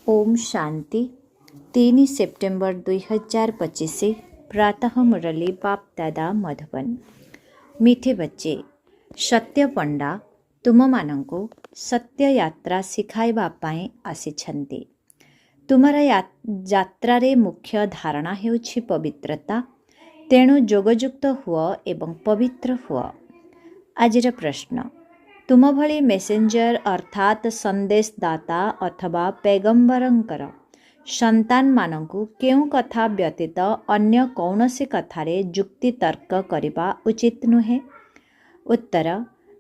Om Shanti 3 September 2025 प्रातः मुरली बाप दादा मधुबन। मीठे बच्चे, सत्य पंडा तुमମାନଙ୍କୁ सत्य यात्रा ଶିଖାଇବା ପାଇଁ ଆସିଛନ୍ତି। ତୁମର ଯାତ୍ରାରେ ମୁଖ୍ୟ ଧାରଣା ହେଉଛି ପବିତ୍ରତା। ତେଣୁ ଯୋଗଯୁକ୍ତ ହୁଅ ଏବଂ ପବିତ୍ର ହୁଅ। ଆଜିର ପ୍ରଶ୍ନ, ତୁମ ଭଳି ମେସେଞ୍ଜର ଅର୍ଥାତ୍ ସନ୍ଦେଶଦାତା ଅଥବା ପୈଗମ୍ବରଙ୍କର ସନ୍ତାନମାନଙ୍କୁ କେଉଁ କଥା ବ୍ୟତୀତ ଅନ୍ୟ କୌଣସି କଥାରେ ଯୁକ୍ତି ତର୍କ କରିବା ଉଚିତ ନୁହେଁ? ଉତ୍ତର,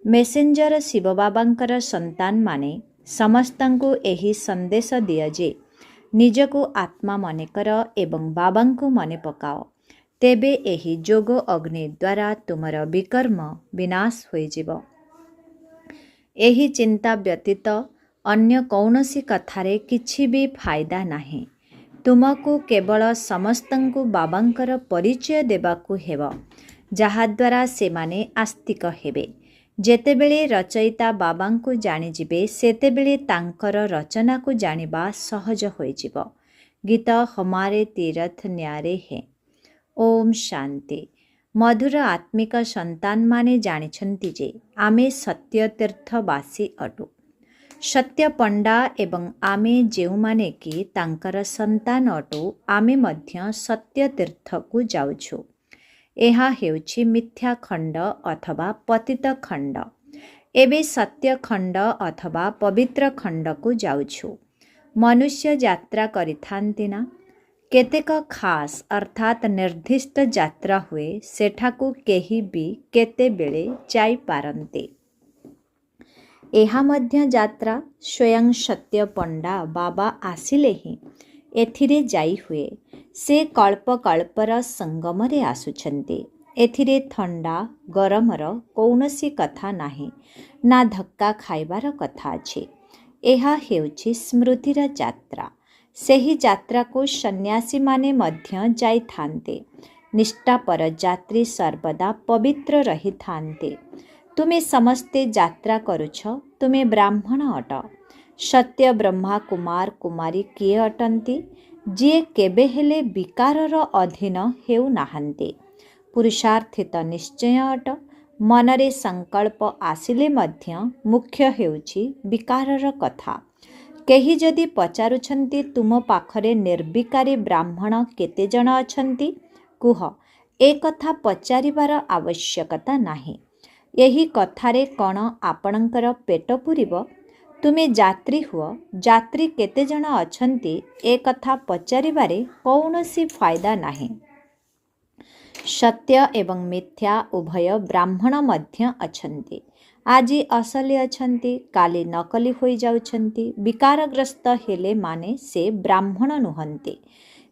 ମେସେଞ୍ଜର ଶିବ ବାବାଙ୍କର ସନ୍ତାନମାନେ ସମସ୍ତଙ୍କୁ ଏହି ସନ୍ଦେଶ ଦିଅ ଯେ ନିଜକୁ ଆତ୍ମା ମନେକର ଏବଂ ବାବାଙ୍କୁ ମନେ ପକାଅ। ତେବେ ଏହି ଯୋଗ ଅଗ୍ନି ଦ୍ୱାରା ତୁମର ବିକର୍ମ ବିନାଶ ହୋଇଯିବ। ଏହି ଚିନ୍ତା ବ୍ୟତୀତ ଅନ୍ୟ କୌଣସି କଥାରେ କିଛି ବି ଫାଇଦା ନାହିଁ। ତୁମକୁ କେବଳ ସମସ୍ତଙ୍କୁ ବାବାଙ୍କର ପରିଚୟ ଦେବାକୁ ହେବ, ଯାହାଦ୍ୱାରା ସେମାନେ ଆସ୍ତିକ ହେବେ। ଯେତେବେଳେ ରଚୟିତା ବାବାଙ୍କୁ ଜାଣିଯିବେ, ସେତେବେଳେ ତାଙ୍କର ରଚନାକୁ ଜାଣିବା ସହଜ ହୋଇଯିବ। ଗୀତ ହମାରେ ତୀରଥ ନ୍ୟାରେ ହେ। ଓମ୍ ଶାନ୍ତି। ମଧୁର ଆତ୍ମିକ ସନ୍ତାନମାନେ ଜାଣିଛନ୍ତି ଯେ ଆମେ ସତ୍ୟ ତୀର୍ଥବାସୀ ଅଟୁ। ସତ୍ୟ ପଣ୍ଡା ଏବଂ ଆମେ ଯେଉଁମାନେ କି ତାଙ୍କର ସନ୍ତାନ ଅଟୁ, ଆମେ ମଧ୍ୟ ସତ୍ୟ ତୀର୍ଥକୁ ଯାଉଛୁ। ଏହା ହେଉଛି ମିଥ୍ୟା ଖଣ୍ଡ ଅଥବା ପତିତ ଖଣ୍ଡ। ଏବେ ସତ୍ୟ ଖଣ୍ଡ ଅଥବା ପବିତ୍ର ଖଣ୍ଡକୁ ଯାଉଛୁ। ମନୁଷ୍ୟ ଯାତ୍ରା କରିଥାନ୍ତି ନା? କେତେକ ଖାସ୍ ଅର୍ଥାତ୍ ନିର୍ଦ୍ଦିଷ୍ଟ ଯାତ୍ରା ହୁଏ, ସେଠାକୁ କେହି ବି କେତେବେଳେ ଯାଇପାରନ୍ତି। ଏହା ମଧ୍ୟ ଯାତ୍ରା। ସ୍ୱୟଂ ସତ୍ୟ ପଣ୍ଡା ବାବା ଆସିଲେ ହିଁ ଏଥିରେ ଯାଇ ହୁଏ। ସେ କଳ୍ପକଳ୍ପର ସଙ୍ଗମରେ ଆସୁଛନ୍ତି। ଏଥିରେ ଥଣ୍ଡା ଗରମର କୌଣସି କଥା ନାହିଁ, ନା ଧକ୍କା ଖାଇବାର କଥା ଅଛି। ଏହା ହେଉଛି ସ୍ମୃତିର ଯାତ୍ରା। ସେହି ଯାତ୍ରାକୁ ସନ୍ନ୍ୟାସୀମାନେ ମଧ୍ୟ ଯାଇଥାନ୍ତି। ନିଷ୍ଠାପର ଯାତ୍ରୀ ସର୍ବଦା ପବିତ୍ର ରହିଥାନ୍ତି। ତୁମେ ସମସ୍ତେ ଯାତ୍ରା କରୁଛ, ତୁମେ ବ୍ରାହ୍ମଣ ଅଟ। ସତ୍ୟ ବ୍ରହ୍ମା କୁମାର କୁମାରୀ କିଏ ଅଟନ୍ତି? ଯିଏ କେବେ ହେଲେ ବିକାରର ଅଧୀନ ହେଉନାହାନ୍ତି। ପୁରୁଷାର୍ଥିତ ନିଶ୍ଚୟ ଅଟ। ମନରେ ସଂକଳ୍ପ ଆସିଲେ ମଧ୍ୟ ମୁଖ୍ୟ ହେଉଛି ବିକାରର କଥା। କେହି ଯଦି ପଚାରୁଛନ୍ତି, ତୁମ ପାଖରେ ନିର୍ବିକାରୀ ବ୍ରାହ୍ମଣ କେତେଜଣ ଅଛନ୍ତି? କୁହ, ଏ କଥା ପଚାରିବାର ଆବଶ୍ୟକତା ନାହିଁ। ଏହି କଥାରେ କ'ଣ ଆପଣଙ୍କର ପେଟ ପୂରିବ? ତୁମେ ଯାତ୍ରୀ ହୁଅ। ଯାତ୍ରୀ କେତେଜଣ ଅଛନ୍ତି, ଏ କଥା ପଚାରିବାରେ କୌଣସି ଫାଇଦା ନାହିଁ। ସତ୍ୟ ଏବଂ ମିଥ୍ୟା ଉଭୟ ବ୍ରାହ୍ମଣ ମଧ୍ୟ ଅଛନ୍ତି। ଆଜି ଅସଲି ଅଛନ୍ତି, କାଲି ନକଲି ହୋଇଯାଉଛନ୍ତି। ବିକାରଗ୍ରସ୍ତ ହେଲେ ମାନେ ସେ ବ୍ରାହ୍ମଣ ନୁହନ୍ତି।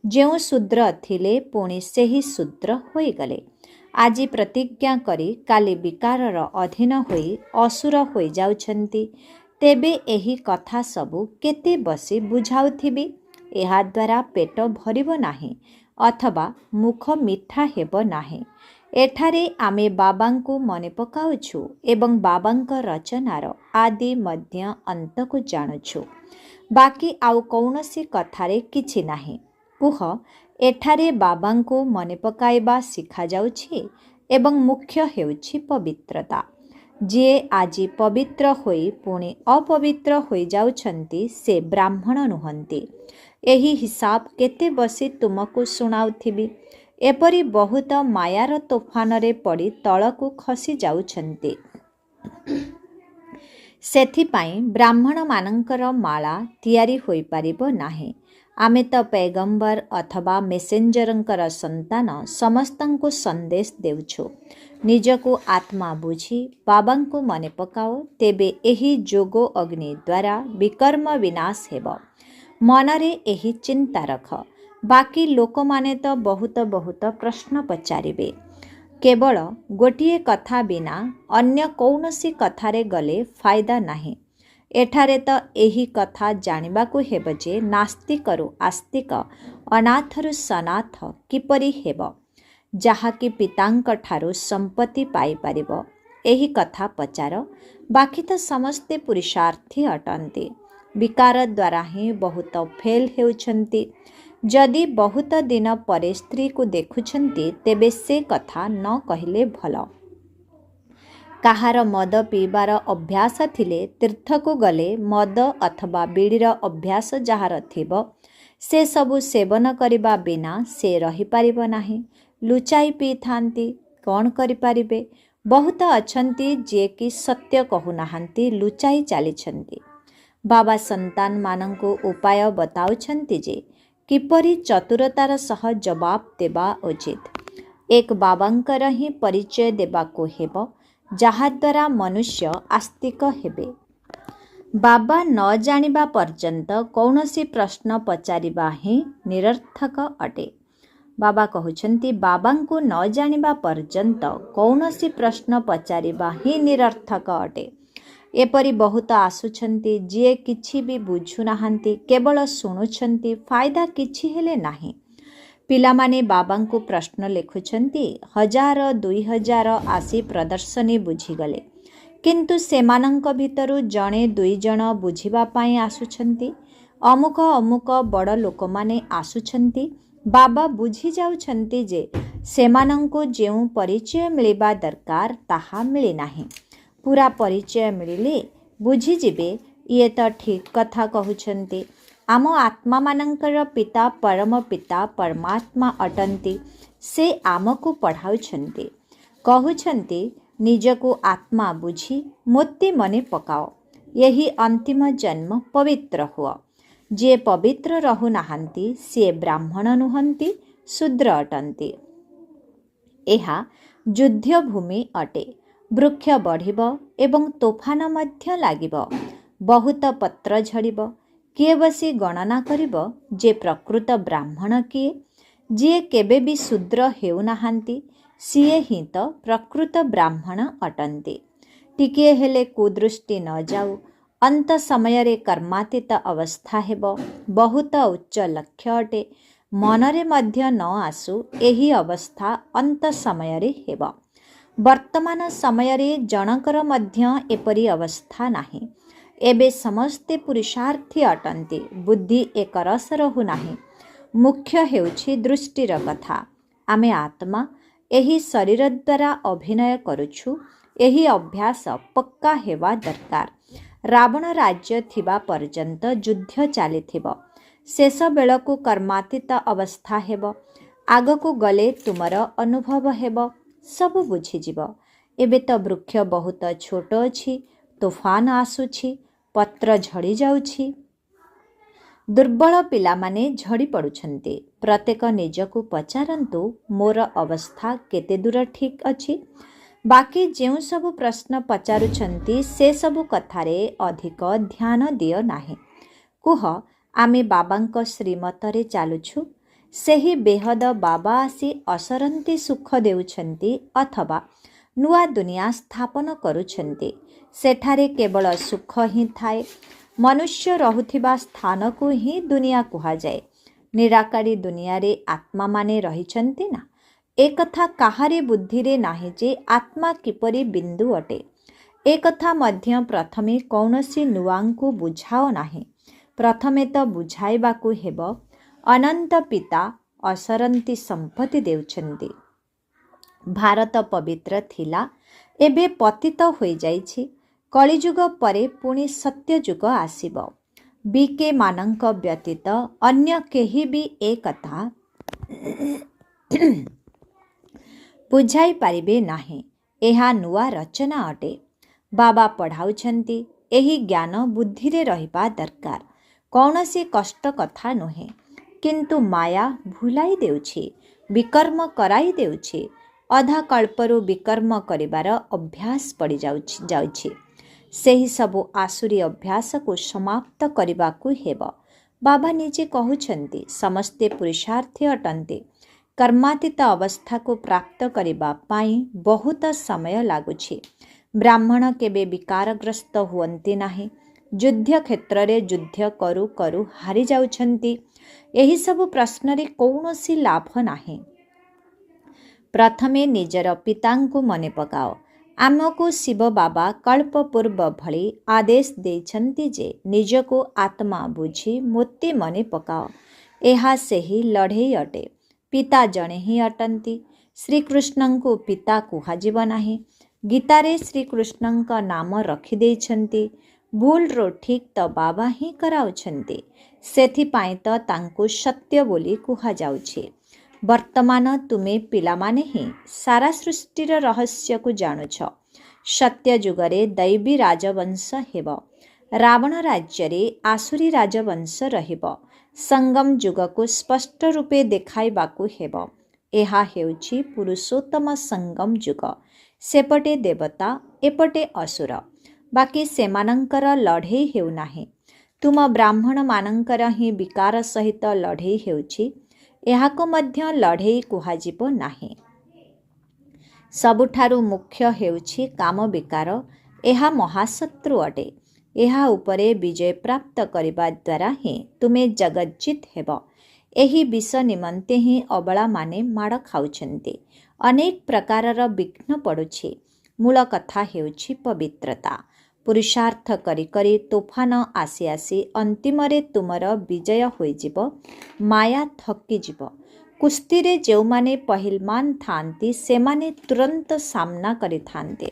ଯେଉଁ ଶୂଦ୍ର ଥିଲେ ପୁଣି ସେହି ଶୂଦ୍ର ହୋଇଗଲେ। ଆଜି ପ୍ରତିଜ୍ଞା କରି କାଲି ବିକାରର ଅଧୀନ ହୋଇ ଅସୁର ହୋଇଯାଉଛନ୍ତି। ତେବେ ଏହି କଥା ସବୁ କେତେ ବସି ବୁଝାଉଥିବି? ଏହାଦ୍ୱାରା ପେଟ ଭରିବ ନାହିଁ ଅଥବା ମୁଖ ମିଠା ହେବ ନାହିଁ। ଏଠାରେ ଆମେ ବାବାଙ୍କୁ ମନେ ପକାଉଛୁ ଏବଂ ବାବାଙ୍କ ରଚନାର ଆଦି ମଧ୍ୟ ଅନ୍ତକୁ ଜାଣୁଛୁ। ବାକି ଆଉ କୌଣସି କଥାରେ କିଛି ନାହିଁ। କୁହ, ଏଠାରେ ବାବାଙ୍କୁ ମନେ ପକାଇବା ଶିଖାଯାଉଛି ଏବଂ ମୁଖ୍ୟ ହେଉଛି ପବିତ୍ରତା। ଯିଏ ଆଜି ପବିତ୍ର ହୋଇ ପୁଣି ଅପବିତ୍ର ହୋଇଯାଉଛନ୍ତି, ସେ ବ୍ରାହ୍ମଣ ନୁହନ୍ତି। ଏହି ହିସାବ କେତେ ବସି ତୁମକୁ ଶୁଣାଉଥିବି? ଏପରି ବହୁତ ମାୟାର ତୋଫାନରେ ପଡ଼ି ତଳକୁ ଖସି ଯାଉଛନ୍ତି। ସେଥିପାଇଁ ବ୍ରାହ୍ମଣମାନଙ୍କର ମାଳା ତିଆରି ହୋଇପାରିବ ନାହିଁ। ଆମେ ତ ପୈଗମ୍ବର ଅଥବା ମେସେଞ୍ଜରଙ୍କର ସନ୍ତାନ ସମସ୍ତଙ୍କୁ ସନ୍ଦେଶ ଦେଉଛୁ। ନିଜକୁ ଆତ୍ମା ବୁଝି ବାବାଙ୍କୁ ମନେ ପକାଅ। ତେବେ ଏହି ଯୋଗ ଅଗ୍ନି ଦ୍ୱାରା ବିକର୍ମ ବିନାଶ ହେବ। ମନରେ ଏହି ଚିନ୍ତା ରଖ। ବାକି ଲୋକମାନେ ତ ବହୁତ ପ୍ରଶ୍ନ ପଚାରିବେ। କେବଳ ଗୋଟିଏ କଥା ବିନା ଅନ୍ୟ କୌଣସି କଥାରେ ଗଲେ ଫାଇଦା ନାହିଁ। ଏଠାରେ ତ ଏହି କଥା ଜାଣିବାକୁ ହେବ ଯେ ନାସ୍ତିକରୁ ଆସ୍ତିକ, ଅନାଥରୁ ସନାଥ କିପରି ହେବ, ଯାହାକି ପିତାଙ୍କ ଠାରୁ ସମ୍ପତ୍ତି ପାଇପାରିବ। ଏହି କଥା ପଚାର। ବାକି ତ ସମସ୍ତେ ପୁରୁଷାର୍ଥୀ ଅଟନ୍ତି। विकार द्वारा ही बहुत फेल हेउछन्ति। जदि बहुत दिन परे स्त्री को देखुछन्ति तेबे से कथा न कहिले भल। काहार मद पीबार अभ्यास थिले तीर्थ को गले मद अथवा बीड़ीर अभ्यास जहार थिबो से सबु सेवन करिबा बिना से रही पारिबो नाही। लुचाई पी थांती कौन करि पारिबे। बहुत अछंती जे कि सत्य कहु नाहंती, लुचाई चालिछंती। बाबा संतान मानंको उपाय बताउछंती जे किपरि चतुरतार सह जवाब देबा उचित। एक बाबांकर ही परिचय देबाको हेबो जहाद्वारा मनुष्य आस्तिक हेबे। बाबा न जानिबा पर्यंत कौनसी प्रश्न पचारिबा ही निरर्थक अटे। बाबा कहउछन्ति बाबांको न जानिबा पर्यंत कौनसी प्रश्न पचारिबा ही निरर्थक अटे। एपरि बहुत आसुछन्ति जे किछि भी बुझु नाहंती, केवल शुणुछन्ति, फायदा किछि हेले नाही। पिलामाने बाबांको प्रश्न लेखुछन्ति, 1000-2000 आसी प्रदर्शनी बुझिगले, किंतु सेमानंक भितरु जणे 2 जण बुझिबा पाई आसुछन्ति। अमुक अमुक बड़ लोकमाने आसुछन्ति। बाबा बुझी जाउछन्ति जे सेमानंको जेउ परिचय मिलिबा दरकार ताहा मिली नाही। पूरा परिचय मिलिले बुझी जिबे ये तो ठीक कथा कहउछन्ति। आम आत्मा मानंकर पिता परम पिता परमात्मा अटंती। से आमको पढ़ाउछन्ति। कहउछन्ति निजको आत्मा बुझी मोती मने पकाओ, यही अंतिम जन्म पवित्र हुआ। जे पवित्र रहु नाहंती से ब्राह्मण नुहंती, शूद्र अटंती। एहा युद्ध भूमि अटे। वृक्ष बढ़िब एवं तोफान मध्य लागिब, बहुत पत्र झड़िब। किए बसी गणना करिब जे प्रकृत ब्राह्मण किए। जे केबे भी शूद्र हेउ नाहंती सिए ही तो प्रकृत ब्राह्मण अटंती। टिके हेले कुदृष्टि न जाऊ, अंत समय रे कर्मातीत अवस्था हेब। बहुत उच्च लक्ष्य अटे। मनरे मध्य न आसु एही अवस्था अंत समय रे हेब। वर्तमान समय रे जनकर मध्य एपरी अवस्था नाही। एबे समस्ते पुरुषार्थी अटंती, बुद्धि एक रस रहु नाही। मुख्य हेउछि दृष्टिर कथा। आमे आत्मा एही शरीर द्वारा अभिनय करुछु। एही अभ्यास पक्का हेवा दरकार। रावण राज्य थिबा पर्यंत युद्ध चलीथिब। शेष बेलकु कर्मातीत अवस्था हेब। आगकु गले तुमर अनुभव हेब, सब बुझीजिब। एबे तो वृक्ष बहुत छोट अछि, तूफान आसुछि, पत्र झड़ी जाउछि। दुर्बल पिलामाने झड़ी पड़ुछन्ति। प्रत्येक निजकु पचारंतु मोर अवस्था केते दूर ठीक अछि। बाकी जेउ सब प्रश्न पचारुछन्ति से सब कथारे अधिक ध्यान दियो नाही। कुह आमे बाबांक श्रीमतरे चालुछु। सेही बेहद बाबा आसी असरंती सुख देउछन्ति अथवा नुआ दुनिया स्थापन करुछन्ति। सेठारे केवल सुख ही थाए। मनुष्य रहुथिबा स्थान को ही दुनिया कुहा जाए। निराकारी दुनिया रे आत्मा माने रहिछन्ति ना। एक कथा काहारे बुद्धि रे नाही जे आत्मा किपरि बिंदु अटे। एक कथा मध्य प्रथमे कौनसी नुआंकु बुझाओ नाही। प्रथमे तो बुझाइबाकु हेब अनंत पिता असरंती संपत्ति देउछन्ति। भारत पवित्र थिला, एबे पतित होई जाइछि। कलिजुग परे पुणी सत्यजुग आसिब। बीके मानंक व्यतीत अन्य केही भी ए कथा बुझाई पारिबे नाही। एहा नुआ रचना अटे। बाबा पढ़ाउछन्ति एही ज्ञान बुद्धि रे रहिबा दरकार। कौनसी कष्ट कथा नुहे, किंतु माया भुलाई देउछि, विकर्म कराई देउछि। अधा कल्परु विकर्म करिबार अभ्यास पड़ी जाउछि। सेही सबु आसुरी अभ्यास को समाप्त करिबाकु हेब। बाबा निजे कहउछन्ति समस्ते पुरुषार्थी अटन्ति। कर्मातीत अवस्था को प्राप्त करिबा पाई बहुत समय लागुछि। ब्राह्मण केबे विकारग्रस्त हुअन्ति नाही। युद्ध क्षेत्र रे युद्ध करू करू हारि जाउछन्ति। एही सबु प्रश्न रे कौनसी लाभ नाही। प्रथमे निजर पितांकु मने पकाओ। आमको शिव बाबा कल्प पूर्व भली आदेश देइछन्ति जे निजको आत्मा बुझी मोती मने पकाओ। ଏହା ସେହି ଲଢ଼େଇ ଅଟେ। ପିତା ଜଣେ ହିଁ ଅଟନ୍ତି। ଶ୍ରୀକୃଷ୍ଣଙ୍କୁ ପିତା କୁହାଯିବ ନାହିଁ। ଗୀତାରେ ଶ୍ରୀକୃଷ୍ଣଙ୍କ ନାମ ରଖିଦେଇଛନ୍ତି। ଭୁଲରୁ ଠିକ୍ ତ ବାବା ହିଁ କରାଉଛନ୍ତି। ସେଥିପାଇଁ ତ ତାଙ୍କୁ ସତ୍ୟ ବୋଲି କୁହାଯାଉଛି। ବର୍ତ୍ତମାନ ତୁମେ ପିଲାମାନେ ହିଁ ସାରା ସୃଷ୍ଟିର ରହସ୍ୟକୁ ଜାଣୁଛ। ସତ୍ୟ ଯୁଗରେ ଦୈବୀ ରାଜବଂଶ ହେବ। ରାବଣ ରାଜ୍ୟରେ ଆସୁରୀ ରାଜବଂଶ ରହିବ। ସଙ୍ଗମ ଯୁଗକୁ ସ୍ପଷ୍ଟ ରୂପେ ଦେଖାଇବାକୁ ହେବ। ଏହା ହେଉଛି ପୁରୁଷୋତ୍ତମ ସଙ୍ଗମ ଯୁଗ। ସେପଟେ ଦେବତା, ଏପଟେ ଅସୁର। ବାକି ସେମାନଙ୍କର ଲଢ଼େଇ ହେଉନାହିଁ। ତୁମ ବ୍ରାହ୍ମଣମାନଙ୍କର ହିଁ ବିକାର ସହିତ ଲଢ଼େଇ ହେଉଛି। ଏହାକୁ ମଧ୍ୟ ଲଢ଼େଇ କୁହାଯିବ ନାହିଁ। ସବୁଠାରୁ ମୁଖ୍ୟ ହେଉଛି କାମ ବିକାର। ଏହା ମହାଶତ୍ରୁ ଅଟେ। ଏହା ଉପରେ ବିଜୟ ପ୍ରାପ୍ତ କରିବା ଦ୍ୱାରା ହିଁ ତୁମେ ଜଗଜ୍ଜିତ ହେବ। ଏହି ବିଷ ନିମନ୍ତେ ହିଁ ଅବଳାମାନେ ମାଡ଼ ଖାଉଛନ୍ତି। ଅନେକ ପ୍ରକାରର ବିଘ୍ନ ପଡ଼ୁଛି। ମୂଳ କଥା ହେଉଛି ପବିତ୍ରତା। ପୁରୁଷାର୍ଥ କରି କରି ତୋଫାନ ଆସି ଆସି ଅନ୍ତିମରେ ତୁମର ବିଜୟ ହୋଇଯିବ। ମାୟା ଥକିଯିବ। କୁସ୍ତିରେ ଯେଉଁମାନେ ପହିଲମାନ ଥାଆନ୍ତି ସେମାନେ ତୁରନ୍ତ ସାମ୍ନା କରିଥାନ୍ତି।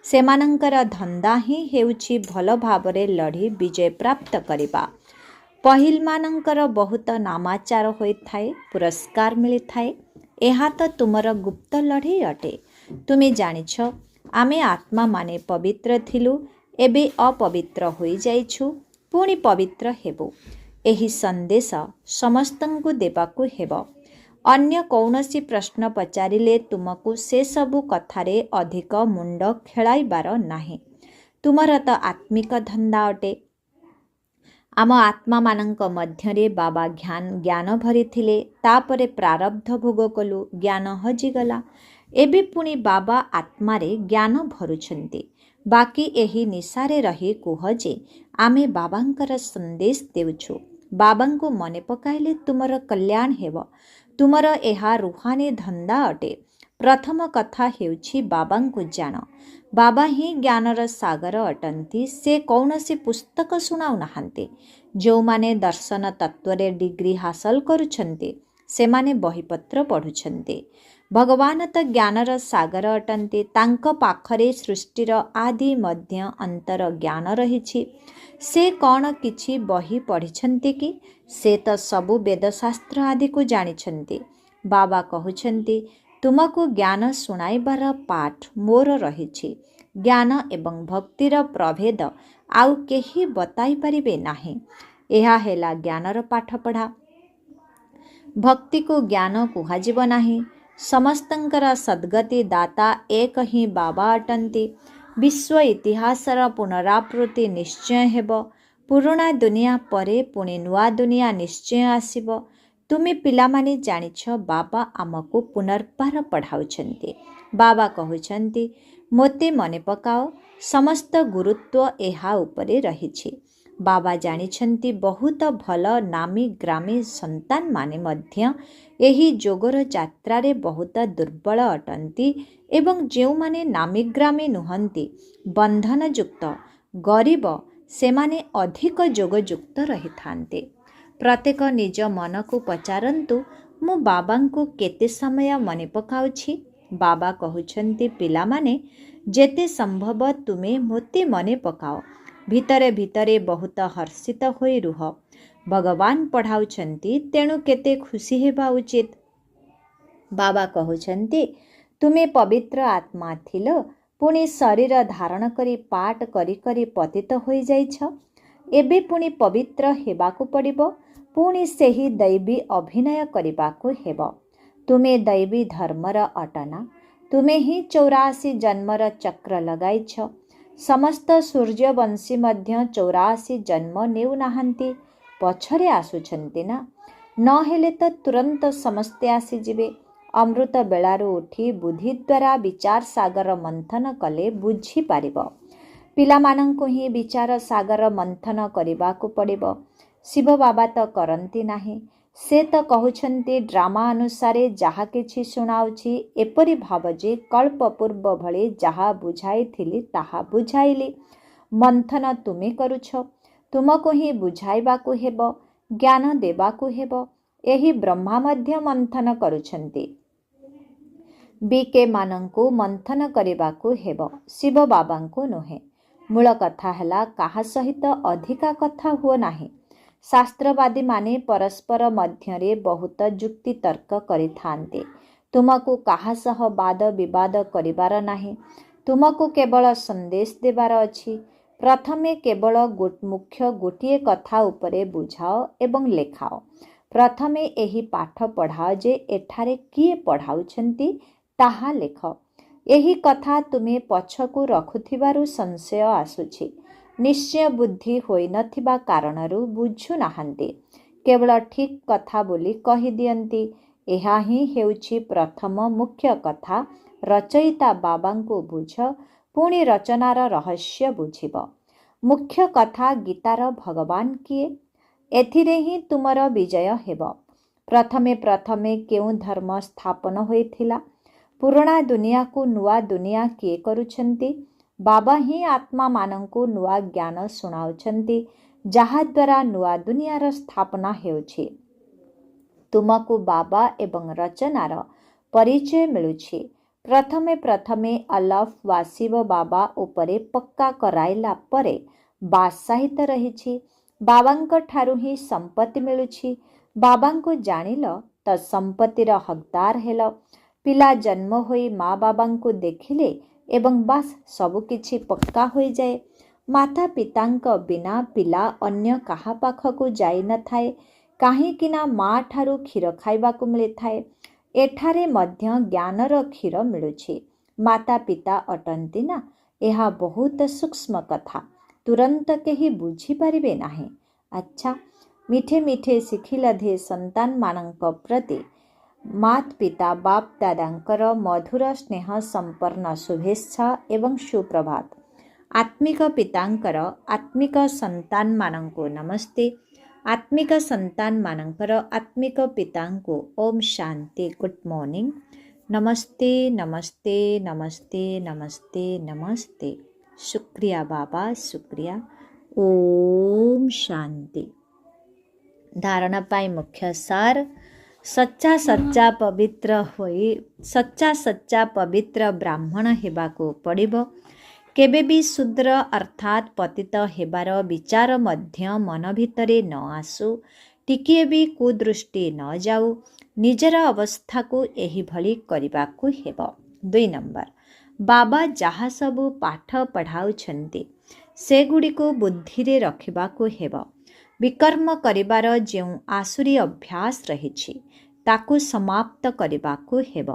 ସେମାନଙ୍କର ଧନ୍ଦା ହିଁ ହେଉଛି ଭଲ ଭାବରେ ଲଢ଼ି ବିଜୟ ପ୍ରାପ୍ତ କରିବା। ପହିଲମାନଙ୍କର ବହୁତ ନାମାଚାର ହୋଇଥାଏ, ପୁରସ୍କାର ମିଳିଥାଏ। ଏହା ତ ତୁମର ଗୁପ୍ତ ଲଢ଼େଇ ଅଟେ। ତୁମେ ଜାଣିଛ ଆମେ ଆତ୍ମାମାନେ ପବିତ୍ର ଥିଲୁ, ଏବେ ଅପବିତ୍ର ହୋଇଯାଇଛୁ, ପୁଣି ପବିତ୍ର ହେବୁ। ଏହି ସନ୍ଦେଶ ସମସ୍ତଙ୍କୁ ଦେବାକୁ ହେବ। ଅନ୍ୟ କୌଣସି ପ୍ରଶ୍ନ ପଚାରିଲେ ତୁମକୁ ସେସବୁ କଥାରେ ଅଧିକ ମୁଣ୍ଡ ଖେଳାଇବାର ନାହିଁ। ତୁମର ତ ଆତ୍ମିକ ଧନ୍ଦା ଅଟେ। ଆମ ଆତ୍ମାମାନଙ୍କ ମଧ୍ୟରେ ବାବା ଜ୍ଞାନ ଭରିଥିଲେ। ତାପରେ ପ୍ରାରବ୍ଧ ଭୋଗ କଲୁ, ଜ୍ଞାନ ହଜିଗଲା। ଏବେ ପୁଣି ବାବା ଆତ୍ମାରେ ଜ୍ଞାନ ଭରୁଛନ୍ତି। ବାକି ଏହି ନିଶାରେ ରହି କୁହ ଯେ ଆମେ ବାବାଙ୍କର ସନ୍ଦେଶ ଦେଉଛୁ। ବାବାଙ୍କୁ ମନେ ପକାଇଲେ ତୁମର କଲ୍ୟାଣ ହେବ। ତୁମର ଏହା ରୁହାନୀ ଧନ୍ଦା ଅଟେ। ପ୍ରଥମ କଥା ହେଉଛି ବାବାଙ୍କୁ ଜାଣ। ବାବା ହିଁ ଜ୍ଞାନର ସାଗର ଅଟନ୍ତି। ସେ କୌଣସି ପୁସ୍ତକ ଶୁଣାଉନାହାନ୍ତି। ଯେଉଁମାନେ ଦର୍ଶନ ତତ୍ତ୍ୱରେ ଡିଗ୍ରୀ ହାସଲ କରୁଛନ୍ତି ସେମାନେ ବହିପତ୍ର ପଢ଼ୁଛନ୍ତି। ଭଗବାନ ତ ଜ୍ଞାନର ସାଗର ଅଟନ୍ତି। ତାଙ୍କ ପାଖରେ ସୃଷ୍ଟିର ଆଦି ମଧ୍ୟ ଅନ୍ତର ଜ୍ଞାନ ରହିଛି। ସେ କ'ଣ କିଛି ବହି ପଢ଼ିଛନ୍ତି କି? ସେ ତ ସବୁ ବେଦଶାସ୍ତ୍ର ଆଦିକୁ ଜାଣିଛନ୍ତି। ବାବା କହୁଛନ୍ତି ତୁମକୁ ଜ୍ଞାନ ଶୁଣାଇବାର ପାଠ ମୋର ରହିଛି। ଜ୍ଞାନ ଏବଂ ଭକ୍ତିର ପ୍ରଭେଦ ଆଉ କେହି ବତାଇ ପାରିବେ ନାହିଁ। ଏହା ହେଲା ଜ୍ଞାନର ପାଠପଢ଼ା। ଭକ୍ତିକୁ ଜ୍ଞାନ କୁହାଯିବ ନାହିଁ। ସମସ୍ତଙ୍କର ସଦ୍ଗତି ଦାତା ଏକ ହିଁ ବାବା ଅଟନ୍ତି। ବିଶ୍ୱ ଇତିହାସର ପୁନରାବୃତ୍ତି ନିଶ୍ଚୟ ହେବ। ପୁରୁଣା ଦୁନିଆ ପରେ ପୁଣି ନୂଆ ଦୁନିଆ ନିଶ୍ଚୟ ଆସିବ। ତୁମେ ପିଲାମାନେ ଜାଣିଛ ବାବା ଆମକୁ ପୁନର୍ବାର ପଢ଼ାଉଛନ୍ତି। ବାବା କହୁଛନ୍ତି ମୋତେ ମନେ ପକାଅ। ସମସ୍ତ ଗୁରୁତ୍ୱ ଏହା ଉପରେ ରହିଛି। ବାବା ଜାଣିଛନ୍ତି ବହୁତ ଭଲ ନାମୀ ଗ୍ରାମୀ ସନ୍ତାନମାନେ ମଧ୍ୟ ଏହି ଯୋଗର ଯାତ୍ରାରେ ବହୁତ ଦୁର୍ବଳ ଅଟନ୍ତି ଏବଂ ଯେଉଁମାନେ ନାମୀଗ୍ରାମୀ ନୁହନ୍ତି, ବନ୍ଧନଯୁକ୍ତ, ଗରିବ, ସେମାନେ ଅଧିକ ଯୋଗଯୁକ୍ତ ରହିଥାନ୍ତି। ପ୍ରତ୍ୟେକ ନିଜ ମନକୁ ପଚାରନ୍ତୁ ମୁଁ ବାବାଙ୍କୁ କେତେ ସମୟ ମନେ ପକାଉଛି। ବାବା କହୁଛନ୍ତି ପିଲାମାନେ ଯେତେ ସମ୍ଭବ ତୁମେ ମୋତେ ମନେ ପକାଅ। ଭିତରେ ଭିତରେ ବହୁତ ହର୍ଷିତ ହୋଇ ରୁହ। ଭଗବାନ ପଢ଼ାଉଛନ୍ତି ତେଣୁ କେତେ ଖୁସି ହେବା ଉଚିତ। ବାବା କହୁଛନ୍ତି ତୁମେ ପବିତ୍ର ଆତ୍ମା ଥିଲ, ପୁଣି ଶରୀର ଧାରଣ କରି ପାଠ କରି କରି ପତିତ ହୋଇଯାଇଛ। ଏବେ ପୁଣି ପବିତ୍ର ହେବାକୁ ପଡ଼ିବ। ପୁଣି ସେହି ଦୈବୀ ଅଭିନୟ କରିବାକୁ ହେବ। ତୁମେ ଦୈବୀ ଧର୍ମର ଅଟନା। ତୁମେ ହିଁ 84 ଜନ୍ମର ଚକ୍ର ଲଗାଇଛ। ସମସ୍ତ ସୂର୍ଯ୍ୟବଂଶୀ ମଧ୍ୟ 84 ଜନ୍ମ ନେଉନାହାନ୍ତି, ପଛରେ ଆସୁଛନ୍ତି ନା। ନହେଲେ ତ ତୁରନ୍ତ ସମସ୍ତେ ଆସିଯିବେ। ଅମୃତ ବେଳାରୁ ଉଠି ବୁଦ୍ଧି ଦ୍ୱାରା ବିଚାର ସାଗର ମନ୍ଥନ କଲେ ବୁଝିପାରିବ। ପିଲାମାନଙ୍କୁ ହିଁ ବିଚାର ସାଗର ମନ୍ଥନ କରିବାକୁ ପଡ଼ିବ। ଶିବ ବାବା ତ କରନ୍ତି ନାହିଁ। से तो कहउछन्ति ड्रामा अनुसारे जहा किछि शुणाउछि एपरि भाव जे कल्प पूर्व भଳି जहा बुझाइथिली ताहा बुझाइली। मंथन तुमे करुछ, तुमको ही बुझाइबाकु हेब, ज्ञान देबाकु हेब। एही ब्रह्मा मध्य मंथन करुछन्ति। बीके मानंकु मंथन करिबाकु हेब, शिव बाबांकु नुहे। मूल कथा हैला काहा सहित अधिका कथा हुओ नाही। शास्त्रवादी माने परस्पर मध्यरे बहुत जुक्ति तर्क करिथान्ते। तुमको काहा सह वाद विवाद करिबार नाही। तुमको केवल संदेश देबार अछि। प्रथमे केवल मुख्य गोटिए कथा उपरे बुझाओ एवं लेखाओ। प्रथमे एही पाठ पढ़ाओ जे एठारे किए पढ़ाउछन्ति ताहा लेख। एही कथा तुमे पछकु रखुथिबारु संशय आसुछि। निश्चय बुद्धि होई नथिबा कारणरू बुझु नाहंती। केवल ठीक कथा बोली कहि दियंती। एहा ही हेउछि प्रथम मुख्य कथा। रचयिता बाबांको बुझ, पुणी रचनार रहस्य बुझिब। मुख्य कथा गीतार भगवान किए, एथिरे ही तुमर विजय हेब। प्रथमे प्रथमे केउ धर्म स्थापन होइथिला। पुराणा दुनिया को नुआ दुनिया किए करुछन्ति। बाबा ही आत्मा मानंको नुआ ज्ञान सुनाउछन्ति, जहा द्वारा नुआ दुनियार स्थापना हेउछि। तुमको बाबा एवं रचनार परिचय मिलुछि। प्रथमे प्रथमे अलफ वा शिव बाबा उपरे पक्का कराइला परे बादशाहित रहिछि। बाबांक ठारू ही संपत्ति मिलुछि। बाबांको जानिल त संपत्तिर हकदार हेल। पिला जन्म होई माँ बाबांको देखिले एवं बास सबु किछि पक्का होई जाए। माता पितांक बिना पिला अन्य काहा पाखकु जाई न थाए, काहींकिना माँ ठारू क्षीर खाइबाकु मिलिथाए। एठारे मध्य ज्ञानर क्षीर मिलुछि। माता पिता अटंती ना, एहा बहुत सूक्ष्म कथा, तुरंत केही बुझी पारिबे नाही। अच्छा, मिठे मिठे शिखिलधे संतान मानंक प्रति मात पिता बाप दादांकर मधुर स्नेह संपन्न शुभेच्छा एवं सुप्रभात। आत्मिक पितांकर आत्मिक संतान मानंको नमस्ते। आत्मिक संतान मानंकर आत्मिक पितांको ओम शांति। Good morning. नमस्ते नमस्ते नमस्ते नमस्ते नमस्ते। शुक्रिया बाबा, शुक्रिया। ओम शांति। धारणा पाई मुख्य सार। सच्चा सच्चा पवित्र होई सच्चा सच्चा पवित्र ब्राह्मण हेबाको पड़िबो। केबे भी शूद्र अर्थात पतित हेबार विचार मध्य मन भितरे न आसु। टिकिए भी कुदृष्टि न जाऊ। निजर अवस्था को एही भली करिबाकु हेबो। 2 नंबर, बाबा जहा सबु पाठ पढ़ाउछन्ति सेगुड़ी को बुद्धि रे रखिबाकु हेबो। विकर्म करिबार जेउ आसुरी अभ्यास रहिछि ताकु समाप्त करिबाकु हेबो।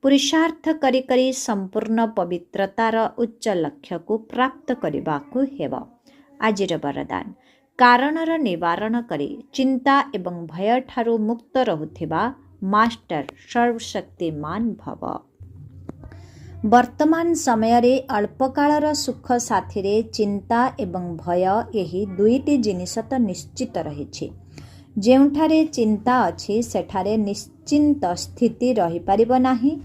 पुरुषार्थ करी करी संपूर्ण पवित्रतार उच्च लक्ष्य को प्राप्त करिबाकु हेबो। आजिर वरदान। कारणर निवारण करी चिंता एवं भय ठारू मुक्त रहुथिबा मास्टर सर्वशक्तिमान भव। वर्तमान समय रे अल्पकालर सुख साथी चिंता एवं भय यही दुईटी जिनिस तो निश्चित रही। जेउठारे चिंता अच्छी सेठारे निश्चिंत स्थिति रही पारिबो नाही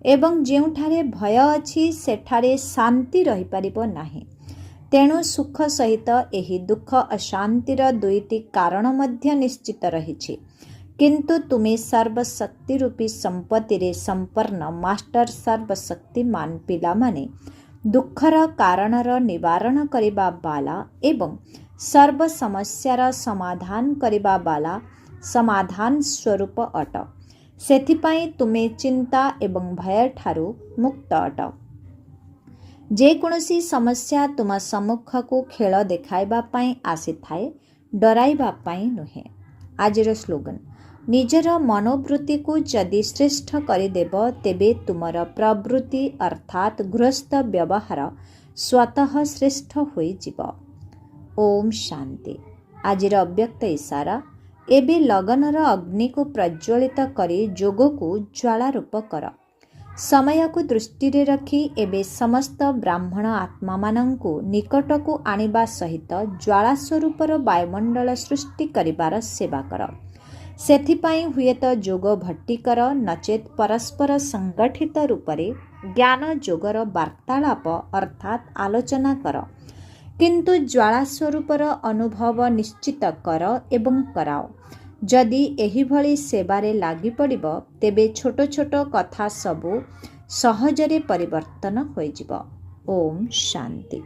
एवं जेउठारे भय अच्छी सेठारे शांति रही पारिबो नाही। तेणु सुख सहित यही दुख अशांतिर दुईटी कारण मध्य निश्चित रही। किंतु तुम्हें सर्वशक्ति रूपी संपत्ति रे संपन्न मास्टर सर्वशक्तिमान पिला माने दुखर कारणर निवारण करिबा बाला एवं सर्व समस्यार समाधान करिबा बाला समाधान स्वरूप अट। सेथिपाई तुमे चिंता एवं भय ठारू मुक्त अट। जे कोनोसी समस्या तुम सम्मुख को खेल देखाइबा पाई आसी थाए, डराइबा पाई नुहे। आजिर स्लोगन। निजर मनोवृत्ति को जदि श्रेष्ठ करिदेब तेबे तुमर प्रवृत्ति अर्थात गृहस्थ व्यवहार स्वतः श्रेष्ठ होई जीव। ओम शांति। आजिर अव्यक्त इशारा। एबे लगनर अग्नि को प्रज्वलित करी जोग को ज्वाला रूप कर। समय को दृष्टि रे रखी एबे समस्त ब्राह्मण आत्मा मानंकु निकट को आनिबा सहित ज्वाला स्वरूपर वायुमंडल सृष्टि करिबार सेवा कर। ସେଥିପାଇଁ ହୁଏତ ଯୋଗ ଭଟ୍ଟି କର ନଚେତ୍ ପରସ୍ପର ସଂଗଠିତ ରୂପରେ ଜ୍ଞାନ ଯୋଗର ବାର୍ତ୍ତାଳାପ ଅର୍ଥାତ୍ ଆଲୋଚନା କର, କିନ୍ତୁ ଜ୍ୱାଳା ସ୍ୱରୂପର ଅନୁଭବ ନିଶ୍ଚିତ କର ଏବଂ କରାଅ। ଯଦି ଏହିଭଳି ସେବାରେ ଲାଗିପଡ଼ିବ, ତେବେ ଛୋଟ ଛୋଟ କଥା ସବୁ ସହଜରେ ପରିବର୍ତ୍ତନ ହୋଇଯିବ। ଓମ୍ ଶାନ୍ତି।